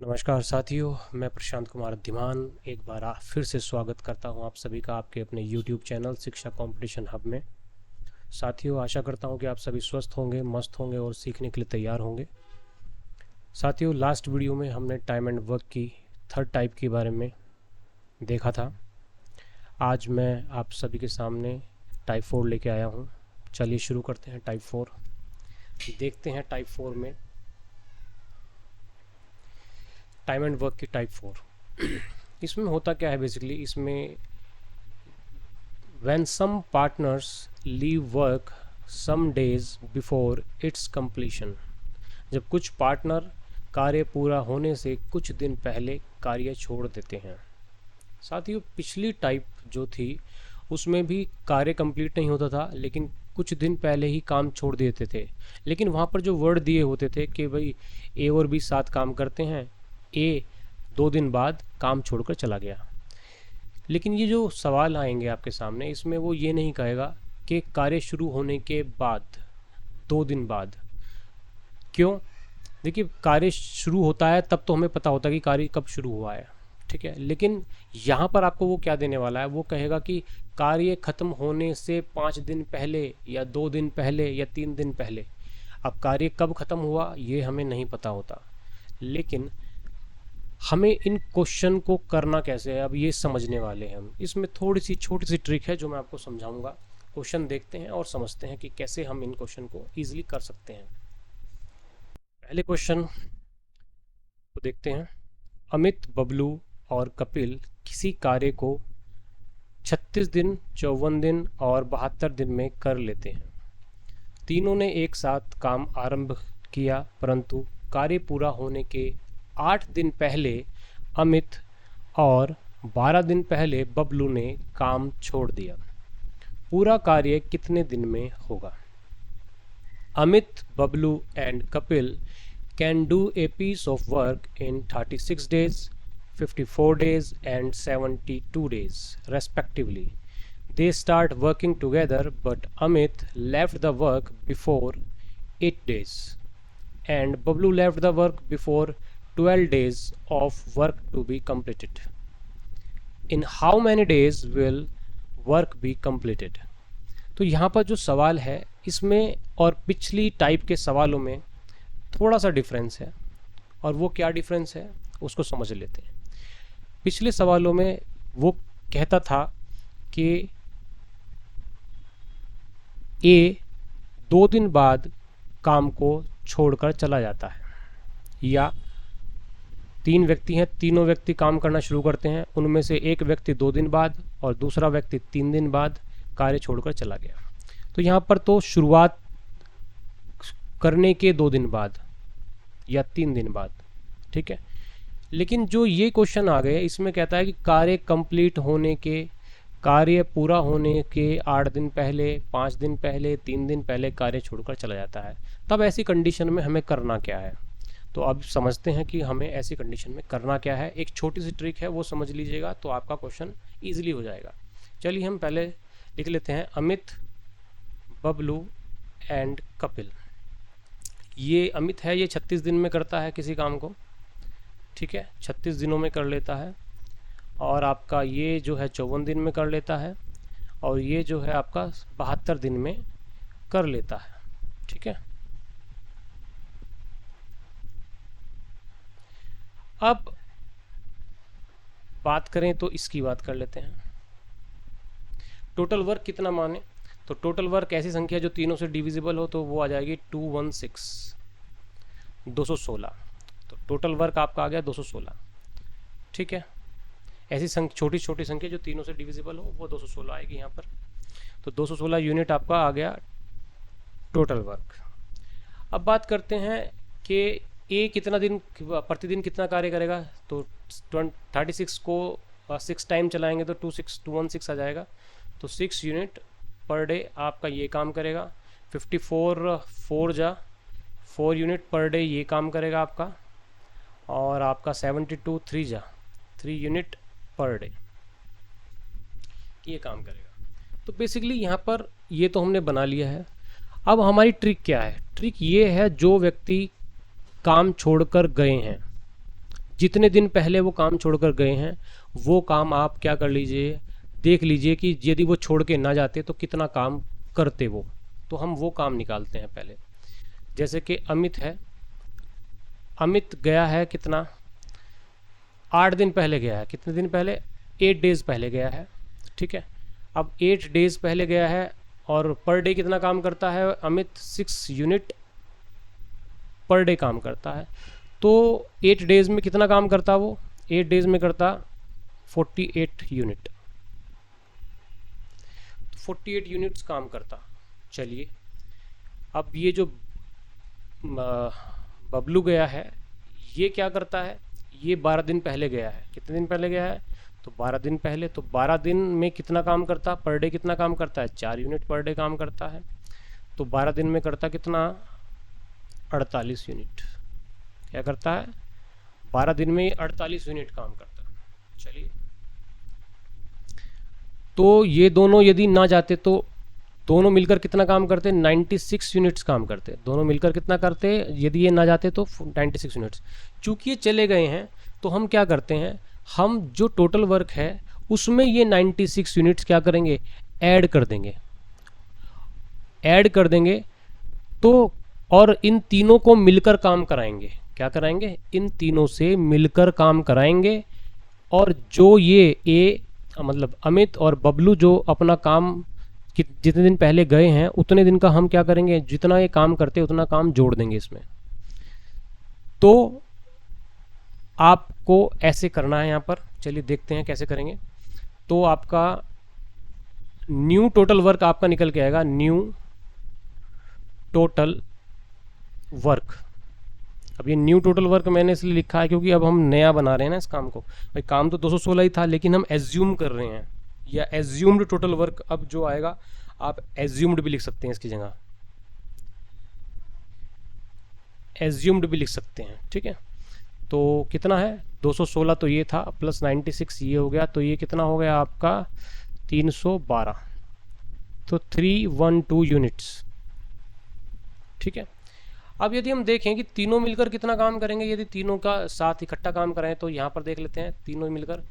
नमस्कार साथियों, मैं प्रशांत कुमार धीमान एक बार फिर से स्वागत करता हूं आप सभी का आपके अपने YouTube चैनल शिक्षा कंपटीशन हब में। साथियों, आशा करता हूं कि आप सभी स्वस्थ होंगे, मस्त होंगे और सीखने के लिए तैयार होंगे। साथियों, लास्ट वीडियो में हमने टाइम एंड वर्क की थर्ड टाइप के बारे में देखा था। आज मैं आप सभी के सामने टाइप 4 लेके आया हूँ। चलिए शुरू करते हैं। टाइप 4 देखते हैं। टाइप 4 में टाइम एंड वर्क की टाइप 4 इसमें होता क्या है बेसिकली, इसमें when some partners leave work some days before its completion, जब कुछ पार्टनर कार्य पूरा होने से कुछ दिन पहले कार्य छोड़ देते हैं। साथियों, पिछली टाइप जो थी उसमें भी कार्य कंप्लीट नहीं होता था, लेकिन कुछ दिन पहले ही काम छोड़ देते थे। लेकिन वहाँ पर जो वर्ड दिए होते थे कि भाई ए और बी साथ काम करते हैं, ए 2 दिन बाद काम छोड़कर चला गया। लेकिन ये जो सवाल आएंगे आपके सामने, इसमें वो ये नहीं कहेगा कि कार्य शुरू होने के बाद 2 दिन बाद। क्यों? देखिए, कार्य शुरू होता है तब तो हमें पता होता है कि कार्य कब शुरू हुआ है, ठीक है। लेकिन यहाँ पर आपको वो क्या देने वाला है, वो कहेगा कि कार्य खत्म होने से 5 दिन पहले या 2 दिन पहले या 3 दिन पहले। अब कार्य कब खत्म हुआ ये हमें नहीं पता होता, लेकिन हमें इन क्वेश्चन को करना कैसे है अब ये समझने वाले हैं हम। इसमें थोड़ी सी छोटी सी ट्रिक है जो मैं आपको समझाऊंगा। क्वेश्चन देखते हैं और समझते हैं कि कैसे हम इन क्वेश्चन को इजीली कर सकते हैं। पहले क्वेश्चन को देखते हैं। अमित, बबलू और कपिल किसी कार्य को 36 दिन, 54 दिन और 72 दिन में कर लेते हैं। तीनों ने एक साथ काम आरंभ किया, परंतु कार्य पूरा होने के 8 दिन पहले अमित और 12 दिन पहले बबलू ने काम छोड़ दिया। पूरा कार्य कितने दिन में होगा? Amit, Bablu and Kapil can do a piece of work in 36 days, 54 days and 72 days respectively. They start working together, but Amit left the work before 8 days and Bablu left the work before 12 days of work to be completed. In how many days will work be completed? तो यहाँ पर जो सवाल है इसमें और पिछली type के सवालों में थोड़ा सा डिफरेंस है, और वो क्या डिफरेंस है उसको समझ लेते हैं। पिछले सवालों में वो कहता था कि ए 2 दिन बाद काम को छोड़कर चला जाता है, या 3 व्यक्ति हैं, तीनों व्यक्ति काम करना शुरू करते हैं, उनमें से एक व्यक्ति 2 दिन बाद और दूसरा व्यक्ति 3 दिन बाद कार्य छोड़कर चला गया। तो यहाँ पर तो शुरुआत करने के 2 दिन बाद या 3 दिन बाद, ठीक है। लेकिन जो ये क्वेश्चन आ गए इसमें कहता है कि कार्य कंप्लीट होने के, कार्य पूरा होने के 8 दिन पहले, 5 दिन पहले, 3 दिन पहले कार्य छोड़कर चला जाता है। तब ऐसी कंडीशन में हमें करना क्या है? तो अब समझते हैं कि हमें ऐसी कंडीशन में करना क्या है। एक छोटी सी ट्रिक है, वो समझ लीजिएगा तो आपका क्वेश्चन ईजिली हो जाएगा। चलिए हम पहले लिख लेते हैं अमित, बबलू एंड कपिल। ये अमित है, ये 36 दिन में करता है किसी काम को, ठीक है, 36 दिनों में कर लेता है। और आपका ये जो है 54 दिन में कर लेता है, और ये जो है आपका 72 दिन में कर लेता है, ठीक है। अब बात करें तो इसकी बात कर लेते हैं। टोटल वर्क कितना माने? तो टोटल वर्क ऐसी संख्या जो तीनों से डिविजिबल हो, तो वो आ जाएगी 216। तो टोटल वर्क आपका आ गया 216, ठीक है। ऐसी छोटी छोटी संख्या जो तीनों से डिविजिबल हो वो 216 आएगी यहाँ पर। तो 216 यूनिट आपका आ गया टोटल वर्क। अब बात करते हैं कि ए कितना दिन, प्रतिदिन कितना कार्य करेगा। तो 36 को 6 टाइम चलाएंगे तो 216 आ जाएगा। तो 6 यूनिट पर डे आपका ये काम करेगा। 54 4 यूनिट पर डे ये काम करेगा आपका। और आपका 72 3 यूनिट पर डे ये काम करेगा। तो बेसिकली यहाँ पर ये तो हमने बना लिया है। अब हमारी ट्रिक क्या है? ट्रिक ये है, जो व्यक्ति काम छोड़कर गए हैं, जितने दिन पहले वो काम छोड़कर गए हैं वो काम आप क्या कर लीजिए, देख लीजिए कि यदि वो छोड़ के ना जाते तो कितना काम करते वो। तो हम वो काम निकालते हैं पहले। जैसे कि अमित है, अमित गया है कितना, 8 दिन पहले गया है। कितने दिन पहले, 8 डेज पहले गया है। ठीक है, अब 8 डेज पहले गया है और पर डे कितना काम करता है अमित, 6 यूनिट पर डे काम करता है। तो 8 डेज में कितना काम करता वो, 8 डेज में करता 48 यूनिट, 48 यूनिट्स काम करता। चलिए, अब ये जो बबलू गया है ये क्या करता है, ये 12 दिन पहले गया है। कितने दिन पहले गया है, तो 12 दिन पहले। तो 12 दिन में कितना काम करता, पर डे कितना काम करता है, 4 यूनिट पर डे काम करता है। तो 12 दिन में करता कितना, 48 यूनिट। क्या करता है, 12 दिन में 48 यूनिट काम करता है। चलिए, तो ये दोनों यदि ना जाते तो दोनों मिलकर कितना काम करते, 96 यूनिट्स काम करते। दोनों मिलकर कितना करते, यदि ये ना जाते तो 96 यूनिट्स। चूंकि ये चले गए हैं तो हम क्या करते हैं, हम जो टोटल वर्क है उसमें ये 96 यूनिट्स क्या करेंगे, ऐड कर देंगे, ऐड कर देंगे। तो और इन तीनों को मिलकर काम कराएंगे। क्या कराएंगे, इन तीनों से मिलकर काम कराएंगे। और जो ये ए मतलब अमित और बबलू जो अपना काम जितने दिन पहले गए हैं उतने दिन का हम क्या करेंगे, जितना ये काम करते उतना काम जोड़ देंगे इसमें। तो आपको ऐसे करना है यहाँ पर। चलिए देखते हैं कैसे करेंगे। तो आपका न्यू टोटल वर्क आपका निकल के आएगा, न्यू टोटल वर्क। अब ये न्यू टोटल वर्क मैंने इसलिए लिखा है क्योंकि अब हम नया बना रहे हैं ना इस काम को। भाई काम तो 216 ही था लेकिन हम एज्यूम कर रहे हैं, या एज्यूम्ड टोटल वर्क अब जो आएगा, आप एज्यूम्ड भी लिख सकते हैं इसकी जगह, एज्यूम्ड भी लिख सकते हैं। ठीक है, तो कितना है 216, तो ये था प्लस 96 ये हो गया, तो ये कितना हो गया आपका 312। तो 312 यूनिट्स। ठीक है, अब यदि हम देखें कि तीनों मिलकर कितना काम करेंगे, यदि तीनों का साथ इकट्ठा काम कराएं तो यहाँ पर देख लेते हैं। तीनों मिलकर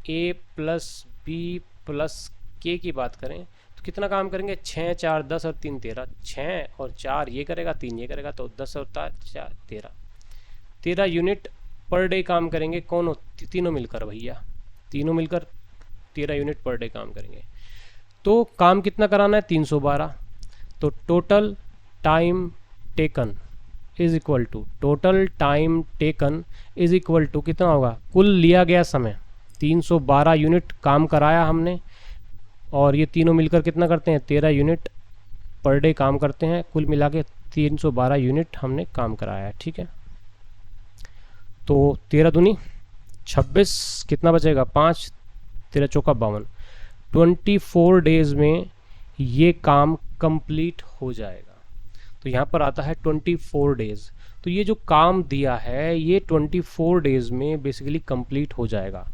ए प्लस बी प्लस के की बात करें तो कितना काम करेंगे, 6 4 10 और 3 13। 6 और 4 ये करेगा, 3 ये करेगा, तो 10 और 4 13, 13 यूनिट पर डे काम करेंगे। कौन, तीनों मिलकर भैया, तीनों मिलकर 13 यूनिट पर डे काम करेंगे। तो काम कितना कराना है, 312। तो total time taken is equal to, total time taken is equal to कितना होगा, कुल लिया गया समय। 312 यूनिट काम कराया हमने, और ये तीनों मिलकर कितना करते हैं, 13 यूनिट पर डे काम करते हैं। कुल मिला के 312 यूनिट हमने काम कराया है। ठीक है, तो 13 दूनी 26, कितना बचेगा 5, 13 चौका 52। 24 डेज में ये काम कंप्लीट हो जाएगा। तो यहाँ पर आता है 24 डेज। तो ये जो काम दिया है ये 24 डेज में बेसिकली कंप्लीट हो जाएगा।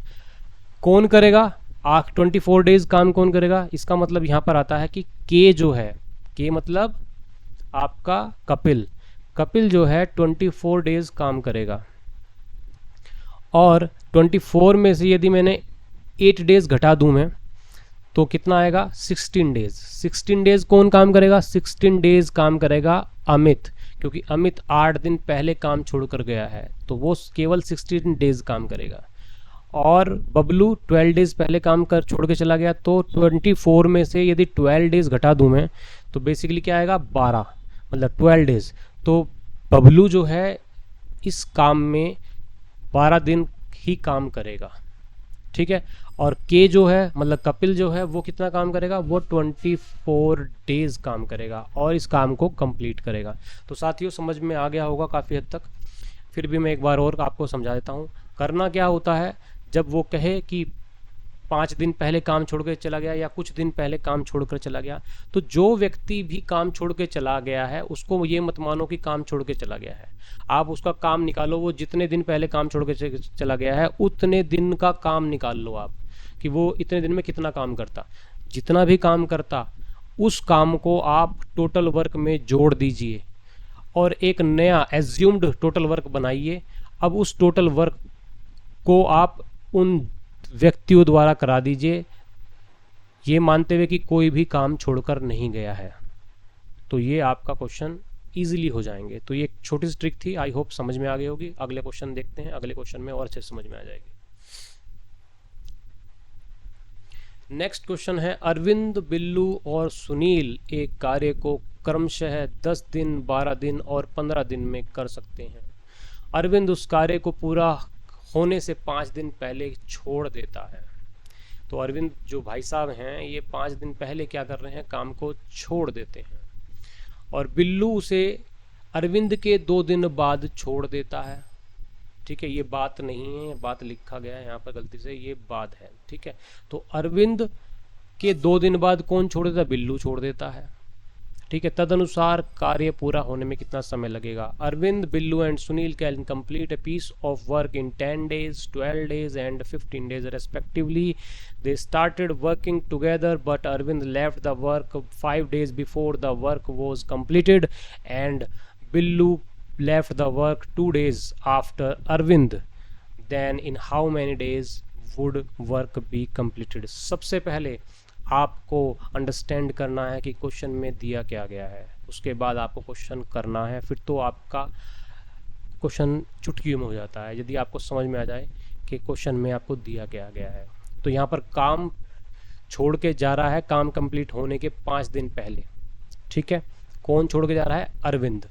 कौन करेगा, 24 डेज काम कौन करेगा, इसका मतलब यहाँ पर आता है कि के जो है, के मतलब आपका कपिल, कपिल जो है 24 डेज काम करेगा। और 24 में से यदि मैंने 8 डेज घटा दूं मैं तो कितना आएगा, 16 डेज। 16 डेज कौन काम करेगा, 16 डेज काम करेगा अमित, क्योंकि अमित 8 दिन पहले काम छोड़कर गया है तो वो केवल 16 डेज काम करेगा। और बबलू 12 डेज पहले काम कर छोड़ के चला गया, तो 24 में से यदि 12 डेज घटा दूं मैं तो बेसिकली क्या आएगा, 12, मतलब 12 डेज। तो बबलू जो है इस काम में 12 दिन ही काम करेगा। ठीक है, और के जो है मतलब कपिल जो है वो कितना काम करेगा, वो 24 डेज काम करेगा और इस काम को कंप्लीट करेगा। तो साथियों समझ में आ गया होगा काफ़ी हद तक। फिर भी मैं एक बार और आपको समझा देता हूँ। करना क्या होता है, जब वो कहे कि 5 दिन पहले काम छोड़ के चला गया या कुछ दिन पहले काम छोड़कर चला गया, तो जो व्यक्ति भी काम छोड़ के चला गया है उसको ये मत मानो कि काम छोड़ के चला गया है। आप उसका काम निकालो, वो जितने दिन पहले काम छोड़ के चला गया है उतने दिन का काम निकाल लो आप, कि वो इतने दिन में कितना काम करता। जितना भी काम करता उस काम को आप टोटल वर्क में जोड़ दीजिए और एक नया एज्यूम्ड टोटल वर्क बनाइए। अब उस टोटल वर्क को आप उन व्यक्तियों द्वारा करा दीजिए, ये मानते हुए कि कोई भी काम छोड़कर नहीं गया है। तो ये आपका क्वेश्चन इजीली हो जाएंगे। तो ये एक छोटी सी ट्रिक थी, आई होप समझ में आ गई होगी। अगले क्वेश्चन देखते हैं, अगले क्वेश्चन में और अच्छे से समझ में आ जाएगी। नेक्स्ट क्वेश्चन है, अरविंद, बिल्लू और सुनील एक कार्य को क्रमशः 10 दिन, 12 दिन और 15 दिन में कर सकते हैं। अरविंद उस कार्य को पूरा होने से 5 दिन पहले छोड़ देता है। तो अरविंद जो भाई साहब हैं, ये 5 दिन पहले क्या कर रहे हैं, काम को छोड़ देते हैं। और बिल्लू उसे अरविंद के 2 दिन बाद छोड़ देता है। ठीक है, ये बात नहीं है, बात लिखा गया है यहाँ पर गलती से, ये बात है। ठीक है, तो अरविंद के 2 दिन बाद कौन छोड़ देता है, बिल्लू छोड़ देता है। ठीक है, तदनुसार कार्य पूरा होने में कितना समय लगेगा। Arvind, Billu and Sunil can complete a piece of work in 10 days, 12 days and 15 days respectively. They started working together, but Arvind left the work 5 days before the work was completed, and Billu left the work 2 days after Arvind. Then in how many days would work be completed? सबसे पहले आपको understand करना है कि question में दिया क्या गया है, उसके बाद आपको क्वेश्चन करना है, फिर तो आपका क्वेश्चन चुटकी में हो जाता है यदि आपको समझ में आ जाए कि क्वेश्चन में आपको दिया क्या गया है। तो यहाँ पर काम छोड़ के जा रहा है काम कंप्लीट होने के 5 दिन पहले। ठीक है, कौन छोड़ के जा रहा है, अरविंद।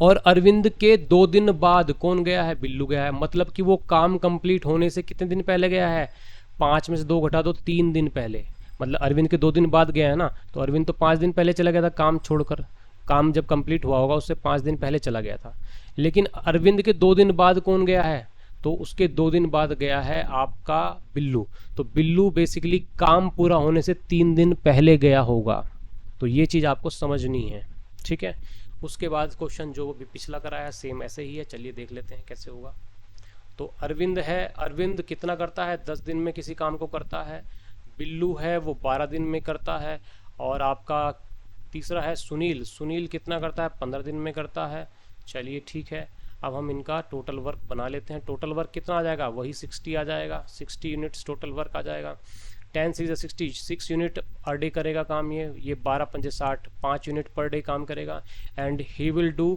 और अरविंद के 2 दिन बाद कौन गया है, बिल्लू गया है। मतलब कि वो काम कंप्लीट होने से कितने दिन पहले गया है, 5 में से 2 घटा दो, 3 दिन पहले। मतलब अरविंद के 2 दिन बाद गया है ना, तो अरविंद तो 5 दिन पहले चला गया था काम छोड़कर। काम जब कंप्लीट हुआ होगा उससे 5 दिन पहले चला गया था। लेकिन अरविंद के 2 दिन बाद कौन गया है, तो उसके 2 दिन बाद गया है आपका बिल्लू। तो बिल्लू बेसिकली काम पूरा होने से 3 दिन पहले गया होगा। तो ये चीज़ आपको समझनी है। ठीक है, उसके बाद क्वेश्चन जो भी पिछला कराया सेम ऐसे ही है। चलिए देख लेते हैं कैसे होगा। तो अरविंद है, अरविंद कितना करता है, 10 दिन में किसी काम को करता है। बिल्लू है वो 12 दिन में करता है। और आपका तीसरा है सुनील, सुनील कितना करता है, 15 दिन में करता है। चलिए ठीक है, अब हम इनका टोटल वर्क बना लेते हैं। टोटल वर्क कितना आ जाएगा, वही 60 आ जाएगा, 60 यूनिट्स टोटल वर्क आ जाएगा। 10 सीरीज 60, 6 यूनिट पर डे करेगा काम। ये 12 पंजे 60, 5 यूनिट पर डे काम करेगा। And he will do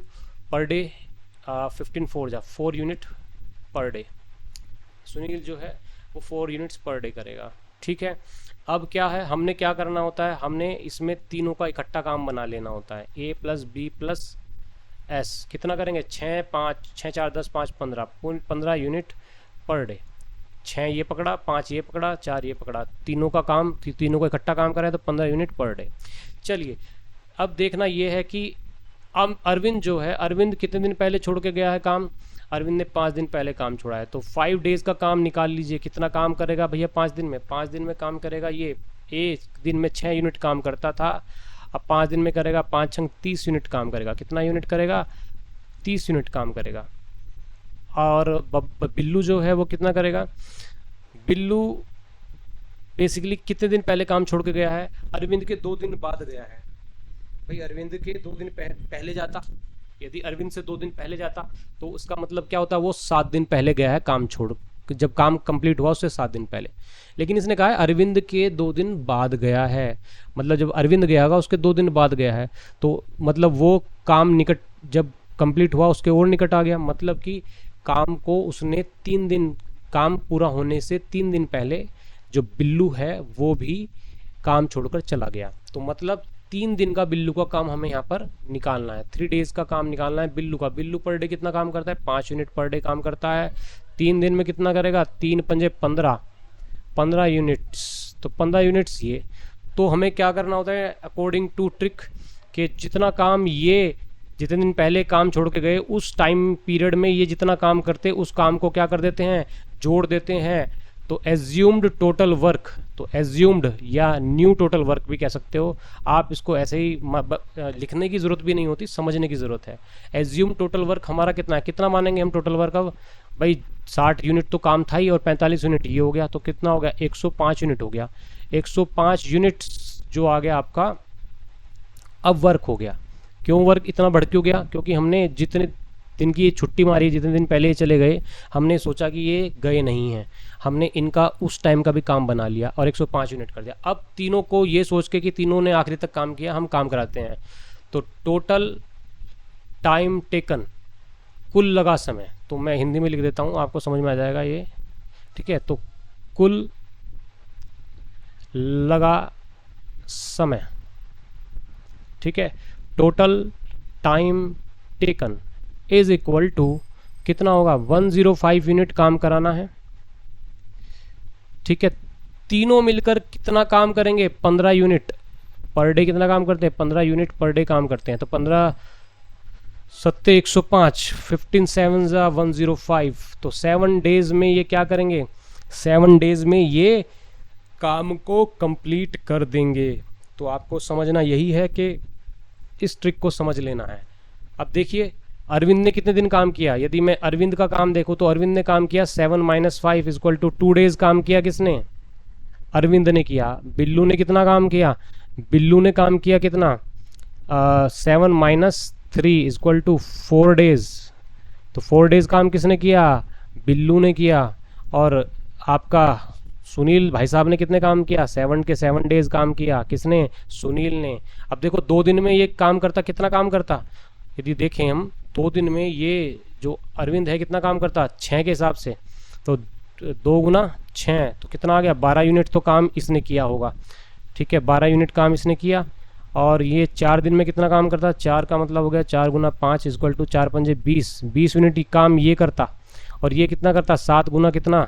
per day 15 4 जा 4 यूनिट पर डे। सुनील जो है वो 4 यूनिट्स पर डे करेगा। ठीक है, अब क्या है, हमने क्या करना होता है, हमने इसमें तीनों का इकट्ठा काम बना लेना होता है। A + B + S कितना करेंगे, 6 5 6 4 10 5 15 यूनिट पर डे। 6 ये पकड़ा, 5 ये पकड़ा, 4 ये पकड़ा, तीनों का काम, तीनों को इकट्ठा काम करें तो 15 यूनिट पर डे। चलिए अब देखना ये है कि अब अरविंद जो है, अरविंद कितने दिन पहले छोड़ के गया है काम, अरविंद ने 5 दिन पहले काम छोड़ा है। तो 5 डेज का काम निकाल लीजिए, कितना काम करेगा भैया 5 दिन में, 5 दिन में काम करेगा। ये एक दिन में 6 यूनिट काम करता था, अब 5 दिन में करेगा 5 छंग 30 यूनिट काम करेगा। कितना यूनिट करेगा, 30 यूनिट काम करेगा। और बिल्लू जो है वो कितना करेगा, बिल्लू बेसिकली कितने दिन पहले काम छोड़ के गया है, अरविंद के 2 दिन बाद गया है। भाई अरविंद के 2 दिन पहले जाता, यदि अरविंद से 2 दिन पहले जाता तो उसका मतलब क्या होता है, वो 7 दिन पहले गया है काम छोड़, जब काम कंप्लीट हुआ उससे 7 दिन पहले। लेकिन इसने कहा है अरविंद के 2 दिन बाद गया है, मतलब जब अरविंद गया होगा उसके 2 दिन बाद गया है, तो मतलब वो काम निकट जब कंप्लीट हुआ उसके और निकट आ गया। मतलब कि काम को उसने 3 दिन, काम पूरा होने से 3 दिन पहले जो बिल्लू है वो भी काम छोड़कर चला गया। तो मतलब 3 दिन का बिल्लू का काम हमें यहाँ पर निकालना है, 3 डेज का काम निकालना है बिल्लू का। बिल्लू पर डे कितना काम करता है, 5 यूनिट पर डे काम करता है। 3 दिन में कितना करेगा, 3 पंजे 15 यूनिट्स, तो 15 यूनिट्स ये। तो हमें क्या करना होता है अकॉर्डिंग टू ट्रिक, कि जितना काम ये जितने दिन पहले काम छोड़ के गए उस टाइम पीरियड में ये जितना काम करते उस काम को क्या कर देते हैं, जोड़ देते हैं। तो एज्यूम्ड टोटल वर्क, तो एज्यूम्ड या न्यू टोटल वर्क भी कह सकते हो आप, इसको ऐसे ही लिखने की ज़रूरत भी नहीं होती, समझने की ज़रूरत है। एज्यूम्ड टोटल वर्क हमारा कितना है, कितना मानेंगे हम टोटल वर्क, अब भाई 60 यूनिट तो काम था ही और 45 यूनिट ये हो गया, तो कितना हो गया 105 यूनिट हो गया। 105 यूनिट्स जो आ गया आपका अब वर्क हो गया। क्यों वर्क इतना बढ़ क्यों गया, क्योंकि हमने जितने दिन की ये छुट्टी मारी, जितने दिन पहले ये चले गए, हमने सोचा कि ये गए नहीं हैं, हमने इनका उस टाइम का भी काम बना लिया और 105 यूनिट कर दिया। अब तीनों को ये सोच के कि तीनों ने आखिरी तक काम किया, हम काम कराते हैं। तो टोटल टाइम टेकन, कुल लगा समय, तो मैं हिंदी में लिख देता हूँ, आपको समझ में आ जाएगा ये, ठीक है। तो कुल लगा समय, ठीक है, total time taken is equal to कितना होगा, 105 यूनिट काम कराना है, ठीक है। तीनों मिलकर कितना काम करेंगे, 15 यूनिट पर डे। कितना काम करते हैं, 15 यूनिट पर डे काम करते हैं। तो 15 सत्ते 105, 15 7 ज़ा 105। तो 7 डेज में ये क्या करेंगे, 7 डेज में ये काम को कंप्लीट कर देंगे। तो आपको समझना यही है कि इस ट्रिक को समझ लेना है। अब देखिए अरविंद ने कितने दिन काम किया, यदि मैं अरविंद का काम देखूं तो अरविंद ने काम किया 7 - 5 इक्वल टू 2 डेज काम किया, किसने, अरविंद ने किया। बिल्लू ने कितना काम किया, बिल्लू ने काम किया कितना, 7 - 3 इक्वल टू 4 डेज। तो 4 डेज काम किसने किया, बिल्लू ने किया। और आपका सुनील भाई साहब ने कितने काम किया, 7 के 7 डेज काम किया, किसने, सुनील ने। अब देखो 2 दिन में ये काम करता, कितना काम करता, यदि देखें हम 2 दिन में ये जो अरविंद है कितना काम करता, 6 के हिसाब से। तो 2 गुना 6, तो कितना आ गया, 12 यूनिट तो काम इसने किया होगा, ठीक है, 12 यूनिट काम इसने किया। और ये 4 दिन में कितना काम करता, 4 का मतलब हो गया 4 गुना 5 इक्वल टू 4 पंजे 20 यूनिट काम ये करता। और ये कितना करता, 7 गुना कितना,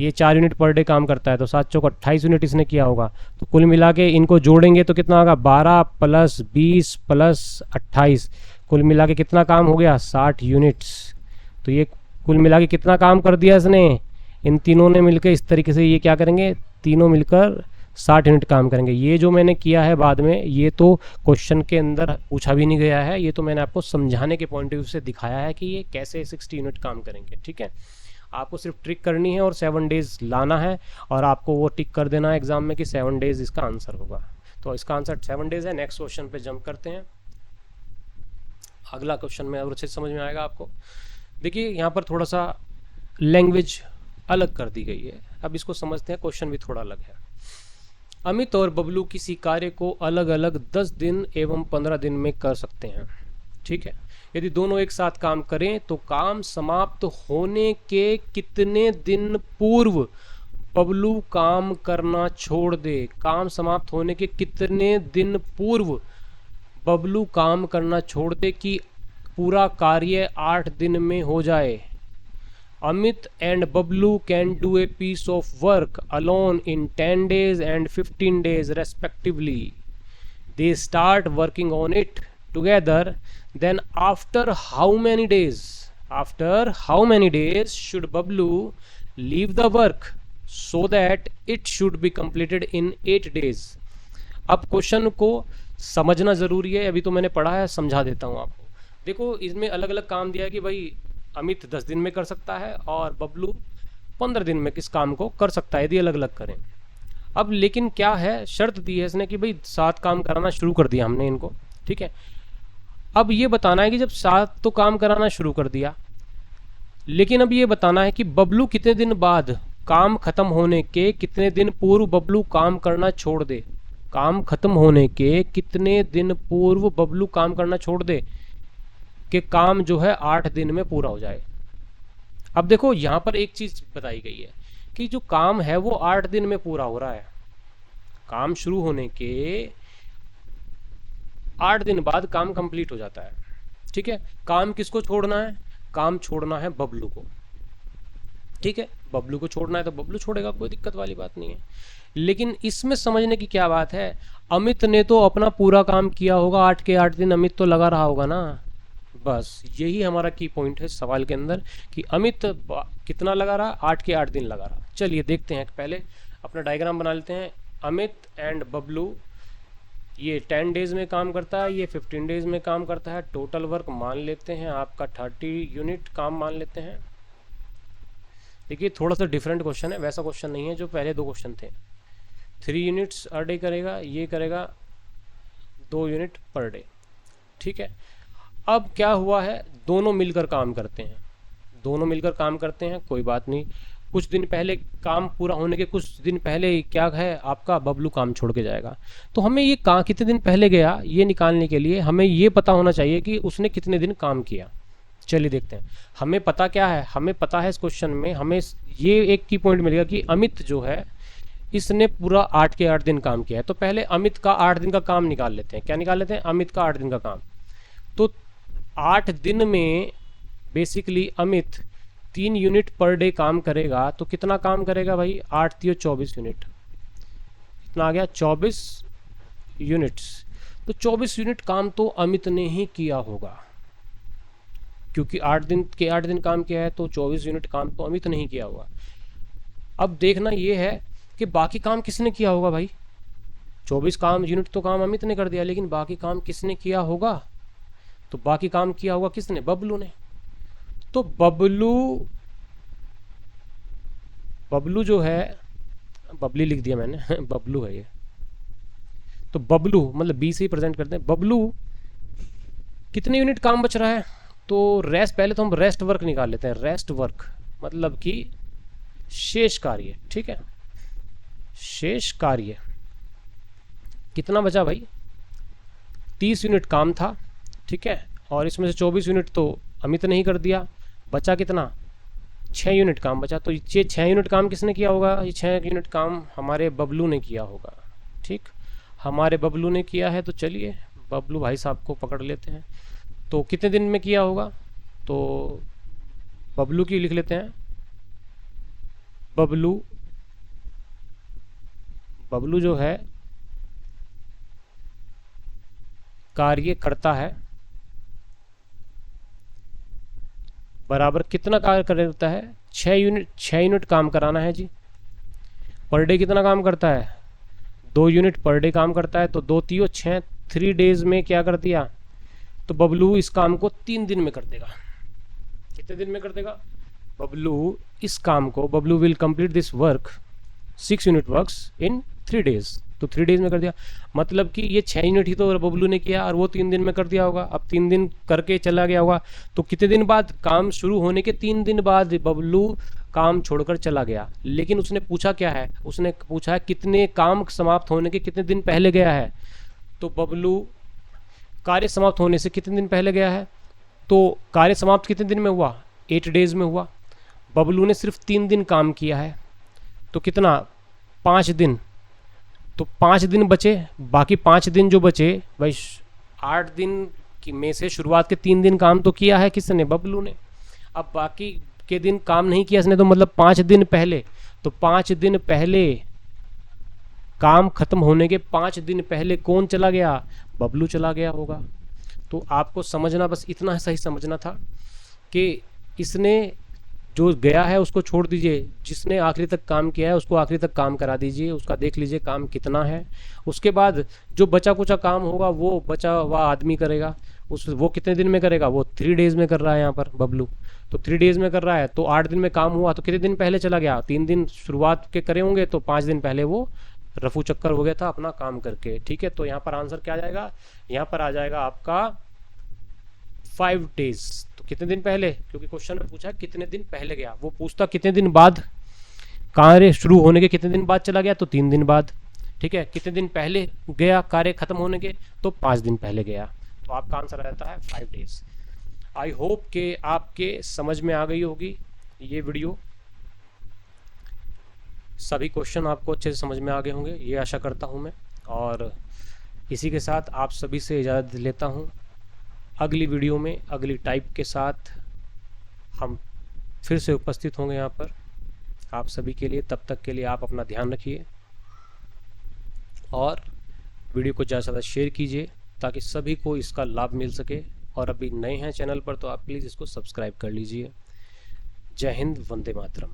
ये 4 यूनिट पर डे काम करता है, तो 7 चौक 28 यूनिट इसने किया होगा। तो कुल मिला के इनको जोड़ेंगे तो कितना होगा, 12 + 20 + 28, कुल मिला के कितना काम हो गया, 60 यूनिट्स। तो ये कुल मिला के कितना काम कर दिया इसने, इन तीनों ने मिलकर इस तरीके से ये क्या करेंगे, तीनों मिलकर 60 यूनिट काम करेंगे। ये जो मैंने किया है बाद में, ये तो क्वेश्चन के अंदर पूछा भी नहीं गया है, ये तो मैंने आपको समझाने के पॉइंट ऑफ व्यू से दिखाया है कि ये कैसे 60 यूनिट काम करेंगे, ठीक है। आपको सिर्फ ट्रिक करनी है और 7 डेज लाना है, और आपको वो टिक कर देना है एग्जाम में कि 7 डेज इसका आंसर होगा। तो इसका आंसर 7 डेज है। नेक्स्ट क्वेश्चन पे जंप करते हैं। अगला क्वेश्चन में और अच्छे से समझ में आएगा आपको। देखिए यहाँ पर थोड़ा सा लैंग्वेज अलग कर दी गई है, अब इसको समझते हैं, क्वेश्चन भी थोड़ा अलग है। अमित और बबलू किसी कार्य को अलग अलग 10 दिन एवं 15 दिन में कर सकते हैं, ठीक है। यदि दोनों एक साथ काम करें तो काम समाप्त होने के कितने दिन पूर्व बबलू काम करना छोड़ दे। काम समाप्त होने के कितने दिन पूर्व बबलू काम करना छोड़ दे कि पूरा कार्य 8 दिन में हो जाए। Amit and Bablu can do a piece of work alone in 10 days and 15 days respectively. They start working on it together. Then after how many days? After how many days should Bablu leave the work so that it should be completed in 8 days? अब question को समझना जरूरी है, अभी तो मैंने पढ़ा है, समझा देता हूँ आपको। देखो इसमें अलग अलग काम दिया है कि भाई अमित 10 दिन में कर सकता है और बबलू 15 दिन में किस काम को कर सकता है यदि अलग अलग करें। अब लेकिन क्या है, शर्त दी है इसने कि भाई 7 काम कराना शुरू कर दिया हमने इनको, ठीक है। अब ये बताना है कि जब 7 तो काम कराना शुरू कर दिया, लेकिन अब ये बताना है कि बबलू कितने दिन बाद, काम खत्म होने के कितने दिन पूर्व बबलू काम करना छोड़ दे। काम खत्म होने के कितने दिन पूर्व बबलू काम करना छोड़ दे कि काम जो है 8 दिन में पूरा हो जाए। अब देखो यहां पर एक चीज बताई गई है कि जो काम है वो 8 दिन में पूरा हो रहा है। काम शुरू होने के 8 दिन बाद काम कंप्लीट हो जाता है, ठीक है। काम किसको छोड़ना है, काम छोड़ना है बबलू को, ठीक है। बबलू को छोड़ना है तो बबलू छोड़ेगा, कोई दिक्कत वाली बात नहीं है। लेकिन इसमें समझने की क्या बात है, अमित ने तो अपना पूरा काम किया होगा, 8 के 8 दिन अमित तो लगा रहा होगा ना। बस यही हमारा की पॉइंट है सवाल के अंदर कि अमित कितना लगा रहा, 8 के 8 दिन लगा रहा। चलिए देखते हैं, पहले अपना डायग्राम बना लेते हैं। अमित एंड बबलू, ये 10 डेज में काम करता है, ये 15 डेज में काम करता है। टोटल वर्क मान लेते हैं आपका 30 यूनिट काम मान लेते हैं। देखिए थोड़ा सा डिफरेंट क्वेश्चन है, वैसा क्वेश्चन नहीं है जो पहले 2 क्वेश्चन थे। 3 यूनिट्स पर डे करेगा, ये करेगा 2 यूनिट पर डे, ठीक है। अब क्या हुआ है, दोनों मिलकर काम करते हैं, दोनों मिलकर काम करते हैं, कोई बात नहीं। कुछ दिन पहले, काम पूरा होने के कुछ दिन पहले क्या है, आपका बबलू काम छोड़ के जाएगा। तो हमें ये कहाँ कितने दिन पहले गया ये निकालने के लिए हमें ये पता होना चाहिए कि उसने कितने दिन काम किया। चलिए देखते हैं। हमें पता क्या है, हमें पता है इस क्वेश्चन में हमें ये एक की पॉइंट मिलेगा कि अमित जो है इसने पूरा 8 के 8 दिन काम किया है। तो पहले अमित का 8 दिन का काम निकाल लेते हैं। क्या निकाल लेते हैं, अमित का 8 दिन का काम। तो 8 दिन में basically Amit 3 unit per day काम करेगा। तो कितना काम करेगा भाई, 8 3 24 यूनिट, कितना आ गया 24 यूनिट्स। तो 24 यूनिट काम तो अमित ने ही किया होगा, क्योंकि 8 दिन के 8 दिन काम किया है, तो 24 यूनिट काम तो अमित ने ही किया होगा। अब देखना ये है कि बाकी काम किसने किया होगा भाई। 24 काम यूनिट तो काम अमित ने कर दिया, लेकिन बाकी काम किसने किया होगा। तो बाकी काम किया होगा किसने, बबलू ने। तो बबलू जो है, बबली लिख दिया मैंने बबलू है ये। तो बबलू मतलब बी से ही प्रेजेंट करते हैं। बबलू कितने यूनिट काम बच रहा है, तो रेस्ट, पहले तो हम रेस्ट वर्क निकाल लेते हैं। रेस्ट वर्क मतलब कि शेष कार्य, ठीक है। शेष कार्य कितना बचा भाई, 30 यूनिट काम था, ठीक है। और इसमें से 24 यूनिट तो अमित ने ही कर दिया, बचा कितना, 6 यूनिट काम बचा। तो ये 6 यूनिट काम किसने किया होगा, ये 6 यूनिट काम हमारे बबलू ने किया होगा, ठीक, हमारे बबलू ने किया है। तो चलिए बबलू भाई साहब को पकड़ लेते हैं। तो कितने दिन में किया होगा, तो बबलू की लिख लेते हैं। बबलू जो है कार्य करता है, बराबर कितना कार्य करता है, 6 यूनिट। 6 यूनिट काम कराना है जी। पर डे कितना काम करता है, 2 यूनिट पर डे काम करता है। तो 2 3 6, 3 डेज में क्या कर दिया, तो बबलू इस काम को 3 दिन में कर देगा। कितने दिन में कर देगा, बबलू इस काम को, Bablu will complete this work 6 unit works in 3 days. तो 3 डेज में कर दिया, मतलब कि ये 6 यूनिट ही तो बबलू ने किया और वो 3 दिन में कर दिया होगा। अब 3 दिन करके चला गया होगा, तो कितने दिन बाद, काम शुरू होने के 3 दिन बाद बबलू काम छोड़कर चला गया। लेकिन उसने पूछा क्या है, उसने पूछा है कितने काम समाप्त होने के कितने दिन पहले गया है। तो बबलू कार्य समाप्त होने से कितने दिन पहले गया है, तो कार्य समाप्त कितने दिन में हुआ, 8 डेज में हुआ। बबलू ने सिर्फ 3 दिन काम किया है, तो कितना, 5 दिन। तो 5 दिन बचे, बाकी 5 दिन जो बचे भाई, 8 दिन की में से शुरुआत के 3 दिन काम तो किया है किसने, बबलू ने। अब बाकी के दिन काम नहीं किया इसने, तो मतलब 5 दिन पहले। तो 5 दिन पहले, काम खत्म होने के 5 दिन पहले कौन चला गया, बबलू चला गया होगा। तो आपको समझना, बस इतना सही समझना था कि इसने जो गया है उसको छोड़ दीजिए, जिसने आखिरी तक काम किया है उसको आखिरी तक काम करा दीजिए, उसका देख लीजिए काम कितना है। उसके बाद जो बचा कुचा काम होगा वो बचा हुआ आदमी करेगा। वो कितने दिन में करेगा, वो 3 डेज में कर रहा है यहाँ पर बबलू। तो 3 डेज में कर रहा है, तो 8 दिन में काम हुआ, तो कितने दिन पहले चला गया, 3 दिन शुरुआत के करे होंगे, तो 5 दिन पहले वो रफू चक्कर हो गया था अपना काम करके, ठीक है। तो यहाँ पर आंसर क्या आ जाएगा, यहाँ पर आ जाएगा आपका 5 डेज। तो कितने दिन पहले, क्योंकि क्वेश्चन में पूछा कितने दिन पहले गया, वो पूछता कितने दिन बाद, कार्य शुरू होने के कितने दिन बाद चला गया, तो 3 दिन बाद, ठीक है। कितने दिन पहले गया कार्य खत्म होने के, तो 5 दिन पहले गया। तो आपका आंसर आ जाता है 5 डेज। आई होप कि आपके समझ में आ गई होगी ये वीडियो, सभी क्वेश्चन आपको अच्छे से समझ में आ गए होंगे, ये आशा करता हूँ मैं। और इसी के साथ आप सभी से इजाज़त लेता हूँ। अगली वीडियो में अगली टाइप के साथ हम फिर से उपस्थित होंगे यहाँ पर आप सभी के लिए। तब तक के लिए आप अपना ध्यान रखिए और वीडियो को ज़्यादा से ज़्यादा शेयर कीजिए ताकि सभी को इसका लाभ मिल सके। और अभी नए हैं चैनल पर तो आप प्लीज़ इसको सब्सक्राइब कर लीजिए। जय हिंद, वंदे मातरम।